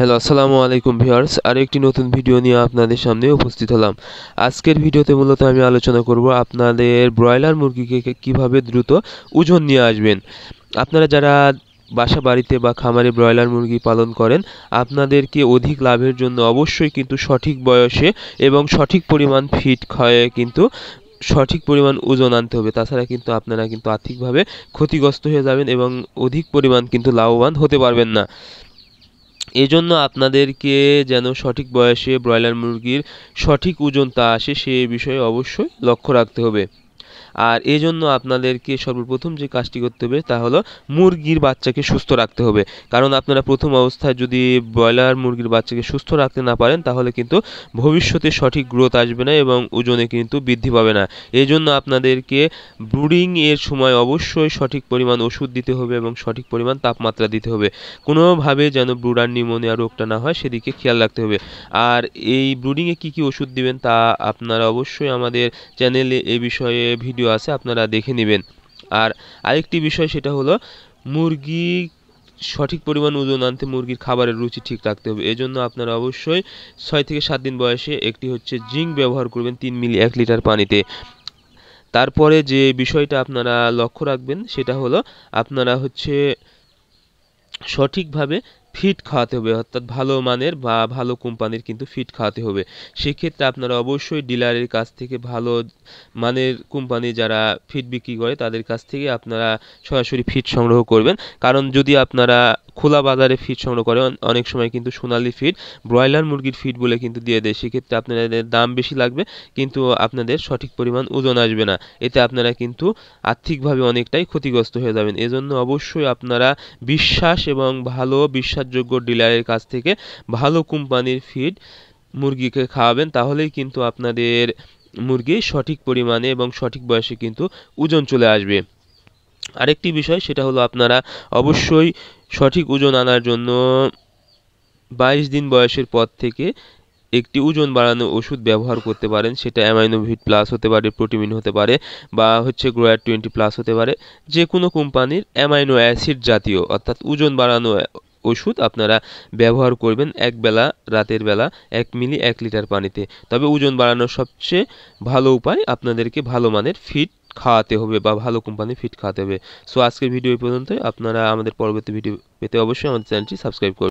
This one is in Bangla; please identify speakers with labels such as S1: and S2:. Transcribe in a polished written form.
S1: হ্যালো, আসসালামু আলাইকুম ভিউয়ার্স। আরও একটি নতুন ভিডিও নিয়ে আপনাদের সামনে উপস্থিত হলাম। আজকের ভিডিওতে মূলত আমি আলোচনা করব আপনাদের ব্রয়লার মুরগিকে কিভাবে দ্রুত ওজন নিয়ে আসবেন। আপনারা যারা বাড়িতে বা খামারে ব্রয়লার মুরগি পালন করেন, আপনাদেরকে অধিক লাভের জন্য অবশ্যই কিন্তু সঠিক বয়সে এবং সঠিক পরিমাণ ফিড খাওয়ায়ে কিন্তু সঠিক পরিমাণ ওজন আনতে হবে। তাছাড়া কিন্তু আপনারা কিন্তু আর্থিকভাবে ক্ষতিগ্রস্ত হয়ে যাবেন এবং অধিক পরিমাণ কিন্তু লাভবান হতে পারবেন না। এজন্য আপনাদেরকে যেন সঠিক বয়সে ব্রয়লার মুরগির সঠিক ওজনটা আসে সে বিষয়ে অবশ্যই লক্ষ্য রাখতে হবে। আর এজন্য আপনাদেরকে সর্বপ্রথম যে কাজটি করতে হবে তা হলো মুরগির বাচ্চাকে সুস্থ রাখতে হবে। কারণ আপনারা প্রথম অবস্থায় যদি ব্রয়লার মুরগির বাচ্চাকে সুস্থ রাখতে না পারেন, তাহলে কিন্তু ভবিষ্যতে সঠিক গ্রোথ আসবে না এবং ওজনে কিন্তু বৃদ্ধি পাবে না। এজন্য আপনাদেরকে ব্রুডিং এর সময় অবশ্যই সঠিক পরিমাণ ওষুধ দিতে হবে এবং সঠিক পরিমাণ তাপমাত্রা দিতে হবে। কোনোভাবে যেন ব্রুডার নিউমোনিয়া রোগটা না হয় সেদিকে খেয়াল রাখতে হবে। আর এই ব্রুডিংয়ে কী কী ওষুধ দিবেন তা আপনারা অবশ্যই আমাদের চ্যানেলে এ বিষয়ে ভিডিও আছে, আপনারা দেখে নেবেন। আর আরেকটি বিষয় সেটা হলো মুরগি সঠিক পরিমাণ ওজন আনতে মুরগির খাবারের রুচি ঠিক রাখতে হবে। এজন্য আপনারা অবশ্যই 6 থেকে 7 দিন বয়সে একটি জিঙ্ক ব্যবহার করবেন 3 মিলি 1 লিটার পানিতে। তারপরে যে বিষয়টা আপনারা লক্ষ্য রাখবেন সেটা হলো আপনারা সঠিকভাবে ফিড খাওয়াতে হবে, অর্থাৎ ভালো মানের বা ভালো কোম্পানির কিন্তু ফিড খাওয়াতে হবে। সেক্ষেত্রে আপনারা অবশ্যই ডিলারের কাছ থেকে ভালো মানের কোম্পানি যারা ফিড বিক্রি করে তাদের কাছ থেকে আপনারা সরাসরি ফিড সংগ্রহ করবেন। কারণ যদি আপনারা খোলা বাজারে ফিড সংগ্রহ করেন, অনেক সময় কিন্তু সোনালি ফিড ব্রয়লার মুরগির ফিড বলে কিন্তু দিয়ে দেয়। সেক্ষেত্রে আপনাদের দাম বেশি লাগবে কিন্তু আপনাদের সঠিক পরিমাণ ওজন আসবে না। এতে আপনারা কিন্তু আর্থিকভাবে অনেকটাই ক্ষতিগ্রস্ত হয়ে যাবেন। এজন্য অবশ্যই আপনারা বিশ্বাস এবং ভালো বিশ্বাসযোগ্য ডিলারের কাছ থেকে ভালো কোম্পানির ফিড মুরগিকে খাওয়াবেন, তাহলেই কিন্তু আপনাদের মুরগি সঠিক পরিমাণে এবং সঠিক বয়সে কিন্তু ওজন চলে আসবে। আরেকটি বিষয় সেটা হলো আপনারা অবশ্যই সঠিক ওজন আনার জন্য 22 দিন বয়সের পর থেকে একটি ওজন বাড়ানো ওষুধ ব্যবহার করতে পারেন। সেটা অ্যামাইনোভিট প্লাস হতে পারে, প্রোটিমিন হতে পারে, বা গ্রোয়ার 20 প্লাস হতে পারে। যে কোনো কোম্পানির অ্যামাইনো অ্যাসিড জাতীয় অর্থাৎ ওজন বাড়ানো ওষুধ আপনারা ব্যবহার করবেন এক বেলা, রাতের বেলা 1 মিলি 1 লিটার পানিতে। তবে ওজন বাড়ানোর সবচেয়ে ভালো উপায় আপনাদেরকে ভালো মানের ফিড খাওয়াতে হবে বা ভালো কোম্পানির ফিড খাওয়াতে হবে। সো আজকের ভিডিও এই পর্যন্তই। আপনারা আমাদের পরবর্তী ভিডিও পেতে অবশ্যই আমাদের চ্যানেলটি সাবস্ক্রাইব করবেন।